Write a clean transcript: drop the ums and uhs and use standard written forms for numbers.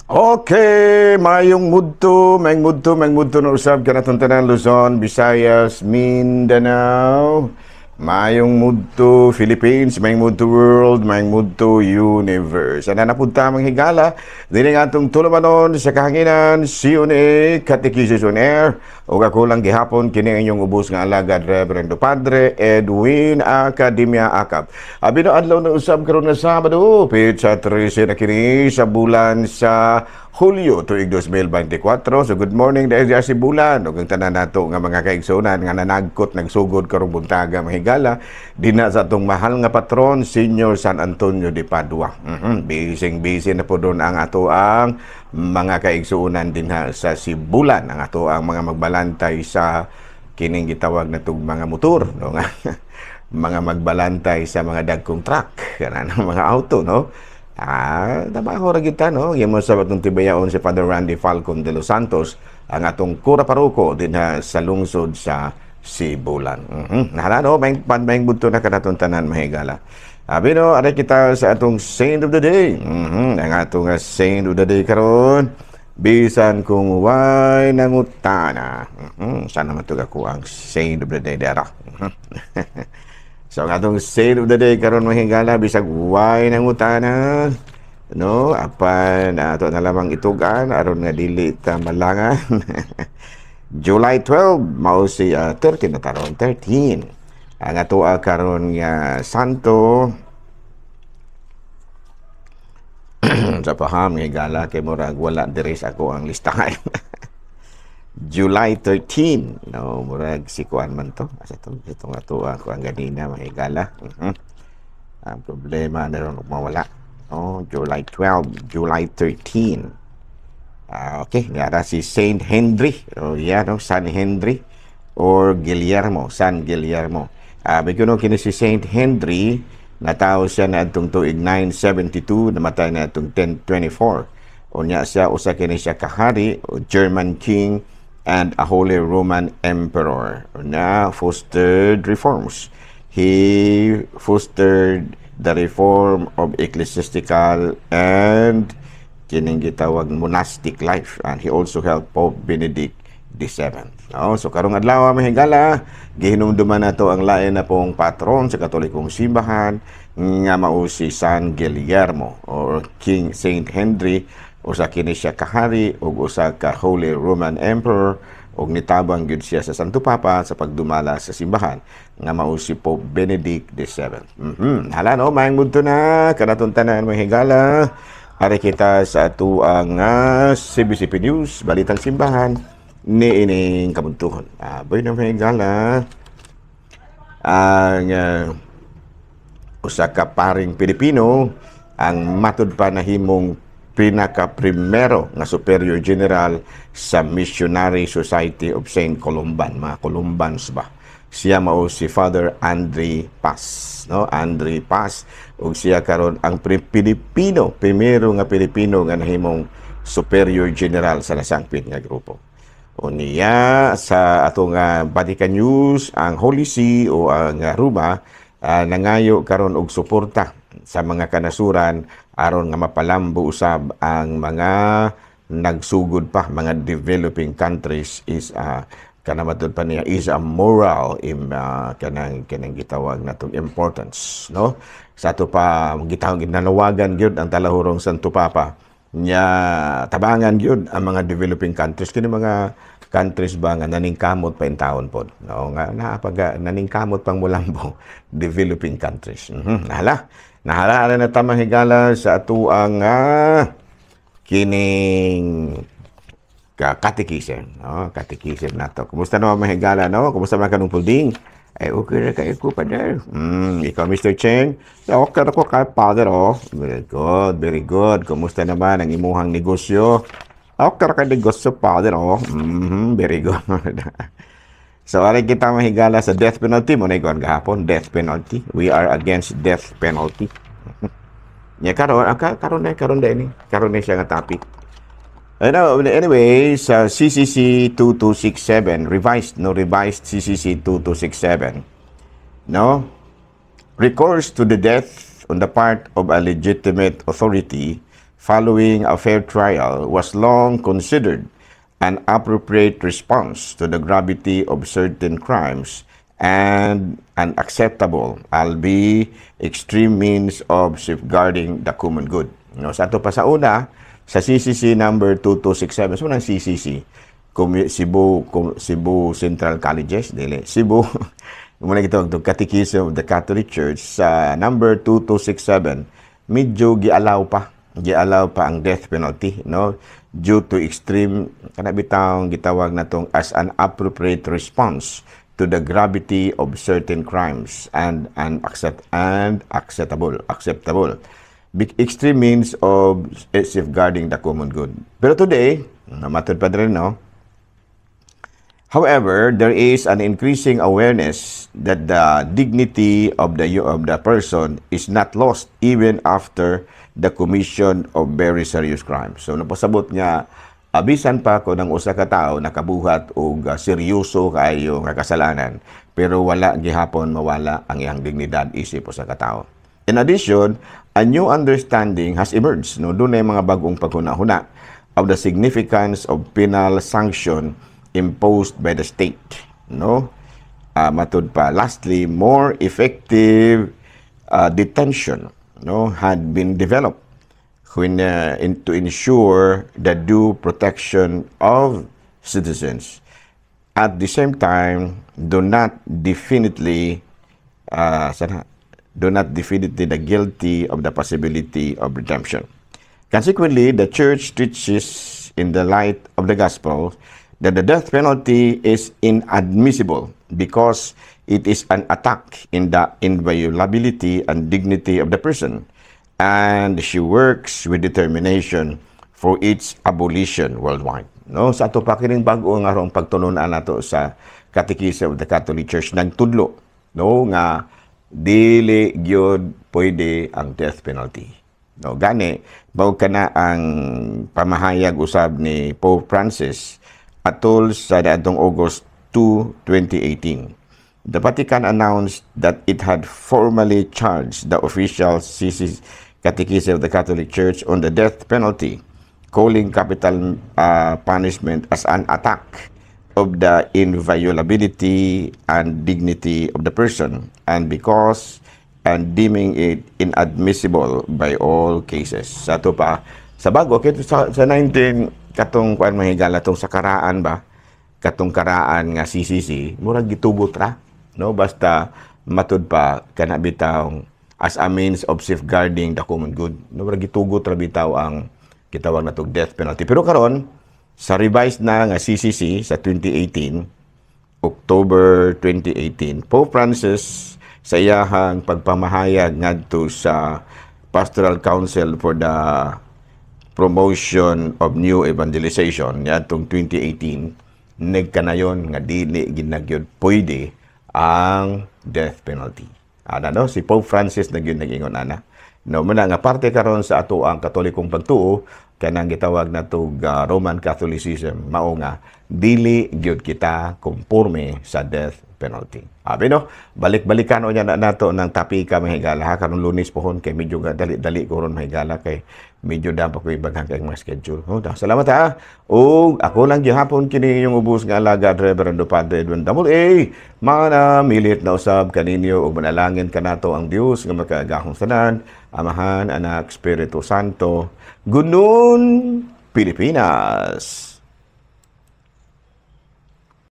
Okay, mayong mudto na usab kanatong tanan Luzon, Visayas, Mindanao. Mayong mudto Philippines, mayong mudto world, mayong mudto universe. Ana na punta mga higala, dili nga atong tulumanon sa kahanginan, CONA, Catechesis on Air, o ako lang gihapon kini inyong ubos nga alagad Reverendo Padre Edwin Academia Akap. Abi no adlaw na usab karon nga Sabado, Petsa 13 na kini sa bulan sa Hulyo tuig 2024. So good morning dahil si bulan ug ang tanan nato nga mga kaigsunan nga nanagkot nagsugod karong buntaga mahigala dinha sa atong mahal nga patron Senior San Antonio de Padua. Busy na po doon ang ato ang mga kaigsunan dinha sa Sibulan, ang ato ang mga magbalantay sa kining gitawag na tug mga motor, no nga mga magbalantay sa mga dagkong truck kanang mga auto, no. Trabaho ra kita, no? Yung mo sa batong tibayaon si Father Randy Falcon de los Santos, ang atong kura paroko din sa lungsod sa Sibulan. Nahala, no? May budto na kanatong tanan mahigala. Abi, no? Aray kita sa atong Saint of the Day. Ang atong Saint of the Day karon bisan kung why nangutana. Sana matug ako ang Saint of the Day dara. So ang atong Saint of the Day karon mahigala bisag way nang utana, no, apan ato na lamang itugan aron nga dili ta malangan. July 12 mao si 13 na taron 13 ang ato karon nga santo. Sa paham higala kay murag wala diri sa ako ang listahan. July 13, no, murag si kuan man to. Asa to? Itong ato ako ang ganina mahigala. Ang problema na ron mawala. Oh, July 12, July 13. Okay, yara si Saint Henry. Oh, yeah, no, San Henry or Guillermo, San Guillermo. Bigyan kini si Saint Henry, natao siya na atong tuig 972, namatay na atong 1024. Unya siya usa kini siya kahari, German king and a Holy Roman Emperor na fostered reforms. He fostered the reform of ecclesiastical and kining gitawag monastic life, and he also helped Pope Benedict XVII. So karong adlaw mahigala gihinumduman nato ang lain na pong patron sa Katolikong simbahan nga mao si San Guillermo or King Saint Henry. Usa kini siya kahari ug usa ka Holy Roman Emperor ug nitabang gyud siya sa Santo Papa sa pagdumala sa simbahan nga mao si Pope Benedict XVII. Hala, no, maayong mudto na kanatong tanan mga higala. Ari kita sa ato ang CBCP News, balitang simbahan ni ining kabuntuhon. Boy na mga higala, ang usa ka paring Pilipino ang matud pa na himong pinaka-primero nga Superior General sa Missionary Society of St. Columban, mga Columbans ba. Siya mao si Father Andre Paz, no? Andre Paz, ug siya karon ang primero nga Pilipino nga nahimong Superior General sa nasangpit nga grupo. Unya sa atong Vatican News, ang Holy See o ang Roma nangayo karon og suporta sa mga kanasuran aron nga mapalambo usab ang mga nagsugod pa, mga developing countries is kanamatod pa niya is a moral kanang gitawag natong importance, no, sa ato pa gitawag nanawagan gyud ang talahurong Santo Papa nya tabangan gyud ang mga developing countries kini mga countries ba nga naningkamot pa in taon pod, no, nga naningkamot pang mulambo developing countries. Nahala na tamang higala sa ato ang kining katekism, no? Katekism nato. Kumusta naman mahigala, no? Kumusta man kanong pulding? Ay, okay na kayo ko pa der. Ikaw, Mr. Cheng? Okay na ko kay Father, oh. Very good, very good. Kumusta naman ang imuhang negosyo? Okay na kayo negosyo, Father, oh. Very good. So, aray kita mahigala sa death penalty. Muna ikaw gahapon, death penalty. We are against death penalty. Nya karon na siya nga topic. Anyway, sa CCC 2267, revised CCC 2267, no? Recourse to the death on the part of a legitimate authority following a fair trial was long considered an appropriate response to the gravity of certain crimes and an acceptable, albeit extreme means of safeguarding the common good. No, sa ato pa sa una, sa CCC number 2267, so ng CCC, Cebu Central Colleges, dili, Cebu, muna ito, Catechism of the Catholic Church, sa number 2267, medyo gialaw pa ang death penalty, no, due to extreme, kanabitang gitawag na tong as an appropriate response to the gravity of certain crimes and acceptable. Extreme means of safeguarding the common good. Pero today, namatod pa rin, no? However, there is an increasing awareness that the dignity of the person is not lost even after the commission of very serious crimes. So, napasabot nga, abisan pa ko ng usa ka tao nakabuhat og seryoso kayo nga kasalanan, pero wala gihapon mawala ang iyang dignidad isip sa katao. In addition, a new understanding has emerged, no, dunay mga bagong paghuna-huna of the significance of penal sanction imposed by the state, no. Matud pa, lastly, more effective detention, no, had been developed when to ensure the due protection of citizens. At the same time, do not definitely the guilty of the possibility of redemption. Consequently, the Church teaches in the light of the gospel that the death penalty is inadmissible because it is an attack in the inviolability and dignity of the person, and she works with determination for its abolition worldwide. No, sa ato pa kining bag-o nga rong pagtunon-an nato sa Catechism of the Catholic Church nagtudlo, no, nga dili gyud pwede ang death penalty. No, gani bago kana ang pamahayag usab ni Pope Francis atol sa daadtong August 2, 2018. The Vatican announced that it had formally charged the official Catechism of the Catholic Church on the death penalty, calling capital punishment as an attack of the inviolability and dignity of the person, and deeming it inadmissible by all cases. Sa ito pa, sa bago, sa 19, katong kuan mahigala, tong sa karaan ba, katong karaan nga CCC, murag gitubot ra, no, basta matud pa kana bitaw as a means of safeguarding the common good, no, murag gitugot ra bitaw ang gitawag na tong death penalty. Pero karon sa revised na nga CCC sa 2018, October 2018, Pope Francis sa iyahang pagpamahayag ngadto sa Pastoral Council for the Promotion of New Evangelization yatong 2018, nagkanayon nga dili ginagyod pwede ang death penalty. Ana, no, si Pope Francis nag-ingon ana, no, muna nga parte karon sa ato ang Katolikong pagtuo kanang gitawag na tug Roman Catholicism, mao nga dili gyud kita konforme sa death penalty. Abi, no, balik-balikan o na nato ng tapika mahigala ha karon Lunes pohon kay medyo dali ko ron mahigala kay medyo dapat ko ibaghang kay mga schedule. Salamat ha. O ako lang gihapon kini yung ubos nga alaga Reverendo Padre Edwin Damol. Mana milit na usab kaninyo ug manalangin kanato ang Dios nga makagahong tanan, Amahan, Anak, Espiritu Santo. Good noon, Pilipinas.